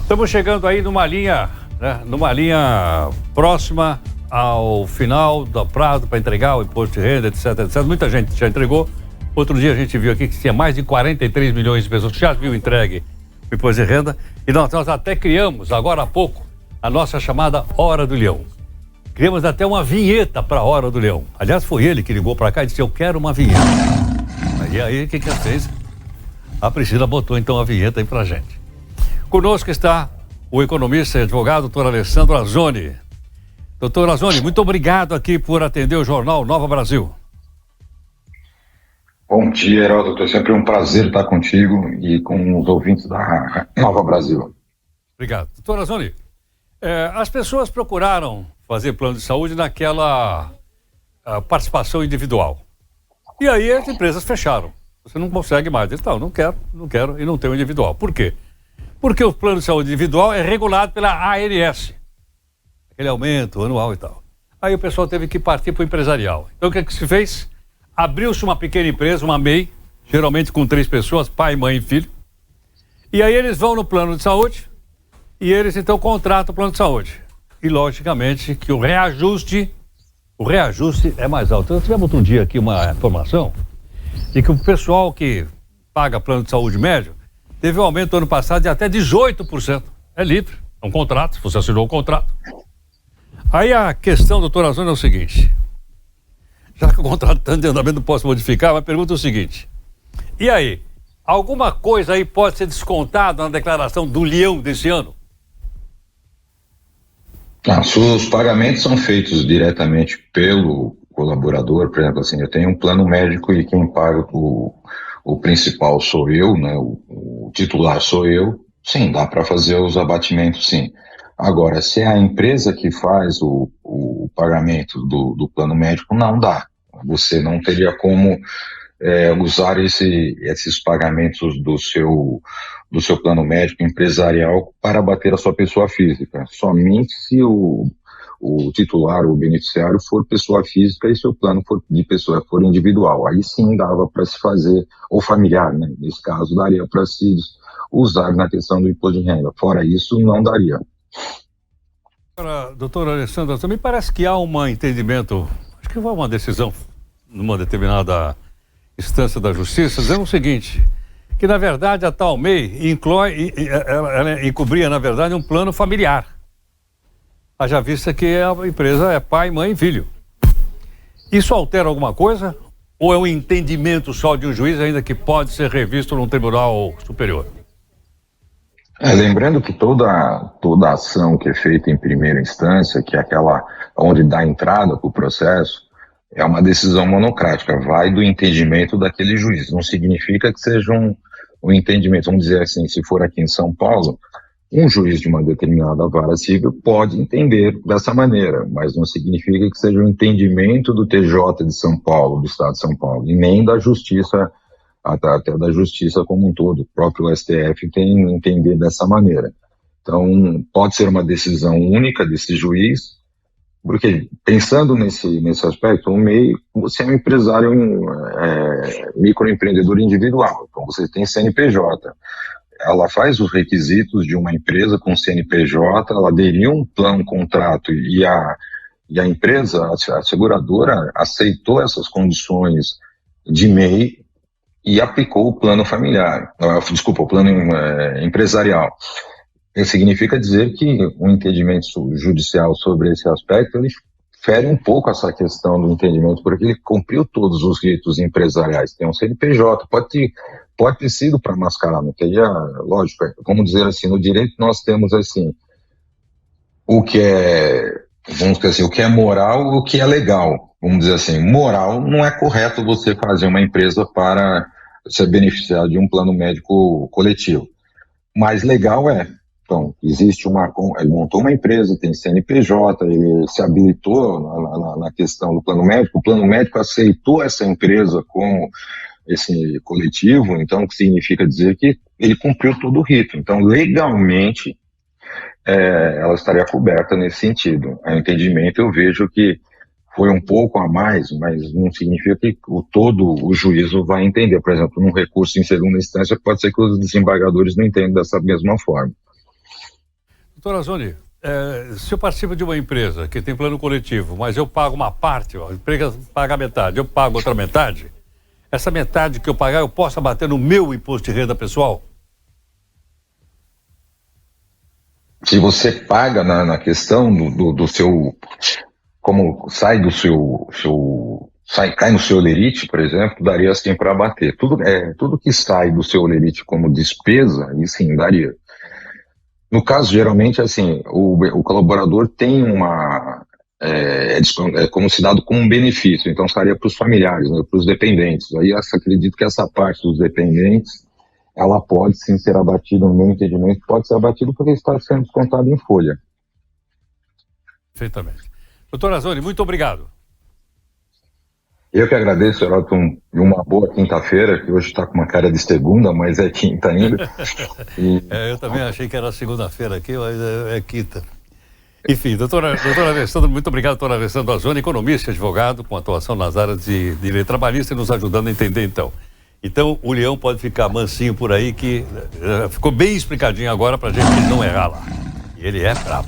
Estamos chegando aí numa linha, né, próxima ao final do prazo para entregar o imposto de renda, etc, etc. Muita gente já entregou. Outro dia a gente viu aqui que tinha mais de 43 milhões de pessoas que já viu entregue o imposto de renda. E nós até criamos, agora há pouco, a nossa chamada Hora do Leão. Criamos até uma vinheta para a Hora do Leão. Aliás, foi ele que ligou para cá e disse: eu quero uma vinheta. E aí, o que ela fez? A Priscila botou então a vinheta aí pra gente. Conosco está o economista e advogado, doutor Alessandro Azzoni. Doutor Azzoni, muito obrigado aqui por atender o jornal Nova Brasil. Bom dia, Heródoto. É sempre um prazer estar contigo e com os ouvintes da Nova Brasil. Obrigado. Doutor Azzoni, as pessoas procuraram fazer plano de saúde naquela participação individual. E aí as empresas fecharam. Você não consegue mais. Eles não quero e não tem o individual. Por quê? Porque o plano de saúde individual é regulado pela ANS. Aquele aumento anual e tal. Aí o pessoal teve que partir para o empresarial. Então o que se fez? Abriu-se uma pequena empresa, uma MEI, geralmente com 3 pessoas, pai, mãe e filho. E aí eles vão no plano de saúde e eles então contratam o plano de saúde. E logicamente que o reajuste é mais alto. Nós tivemos outro dia aqui uma informação de que o pessoal que paga plano de saúde médio teve um aumento ano passado de até 18%. É livre, é um contrato, você assinou o contrato. Aí a questão, doutor Azzoni, é o seguinte: já que o contrato está em andamento, não posso modificar, mas pergunta o seguinte: e aí, alguma coisa aí pode ser descontada na declaração do leão desse ano? Os pagamentos são feitos diretamente pelo colaborador. Por exemplo, assim, eu tenho um plano médico e quem paga o principal sou eu, né? O titular sou eu. Sim, dá para fazer os abatimentos, sim. Agora, se é a empresa que faz o pagamento do plano médico, não dá. Você não teria como usar esses pagamentos do seu plano médico empresarial para abater a sua pessoa física. Somente se o titular, o beneficiário, for pessoa física e seu plano for individual. Aí sim dava para se fazer, ou familiar, né? Nesse caso, daria para se usar na questão do imposto de renda. Fora isso, não daria. Agora, doutor Alessandro, também parece que há um entendimento, acho que foi uma decisão numa determinada instância da justiça, dizendo o seguinte, que na verdade a tal MEI ela encobria, na verdade, um plano familiar. Haja vista que a empresa é pai, mãe e filho. Isso altera alguma coisa? Ou é um entendimento só de um juiz, ainda que pode ser revisto num tribunal superior? Lembrando que toda ação que é feita em primeira instância, que é aquela onde dá entrada para o processo, é uma decisão monocrática, vai do entendimento daquele juiz. Não significa que seja um entendimento, vamos dizer assim, se for aqui em São Paulo, um juiz de uma determinada vara civil pode entender dessa maneira, mas não significa que seja um entendimento do TJ de São Paulo, do Estado de São Paulo, e nem da Justiça, até da Justiça como um todo. O próprio STF tem que entender dessa maneira. Então, pode ser uma decisão única desse juiz, porque pensando nesse aspecto, o MEI, você é um empresário, microempreendedor individual, então você tem CNPJ. Ela faz os requisitos de uma empresa com CNPJ, ela aderiu um plano, um contrato, e a empresa, a seguradora, aceitou essas condições de MEI e aplicou o plano familiar, o plano empresarial. Isso significa dizer que o entendimento judicial sobre esse aspecto, ele fere um pouco essa questão do entendimento, porque ele cumpriu todos os ritos empresariais. Tem um CNPJ, pode ter sido para mascarar, não teria, lógico, vamos dizer assim, no direito nós temos assim, vamos dizer assim, o que é moral e o que é legal. Vamos dizer assim, moral, não é correto você fazer uma empresa para se beneficiar de um plano médico coletivo, mas legal é. Então, ele montou uma empresa, tem CNPJ, ele se habilitou na questão do plano médico, o plano médico aceitou essa empresa como esse coletivo, então, o que significa dizer que ele cumpriu todo o rito. Então, legalmente, ela estaria coberta nesse sentido. A entendimento, eu vejo que foi um pouco a mais, mas não significa que todo o juízo vai entender. Por exemplo, num recurso em segunda instância, pode ser que os desembargadores não entendam dessa mesma forma. Doutor Azoni, se eu participo de uma empresa que tem plano coletivo, mas eu pago uma parte, a empresa paga metade, eu pago outra metade, essa metade que eu pagar eu posso abater no meu imposto de renda pessoal? Se você paga na questão do seu, como sai do cai no seu olerite, por exemplo, daria assim para abater. Tudo que sai do seu olerite como despesa, aí sim, daria. No caso, geralmente, assim, o colaborador tem é como se dado como um benefício, então estaria para os familiares, né, para os dependentes. Aí acredito que essa parte dos dependentes, ela pode sim ser abatida, no meu entendimento, pode ser abatida porque está sendo descontado em folha. Perfeitamente. Doutor Azoni, muito obrigado. Eu que agradeço, Heródoto, uma boa quinta-feira, que hoje está com uma cara de segunda, mas é quinta ainda. Eu também achei que era segunda-feira aqui, mas é quinta. Enfim, doutor Alessandro, muito obrigado, doutor Alessandro Azoni, economista e advogado com atuação nas áreas de direito trabalhista e nos ajudando a entender então. Então, o leão pode ficar mansinho por aí, que ficou bem explicadinho agora pra gente não errar lá. E ele é brabo.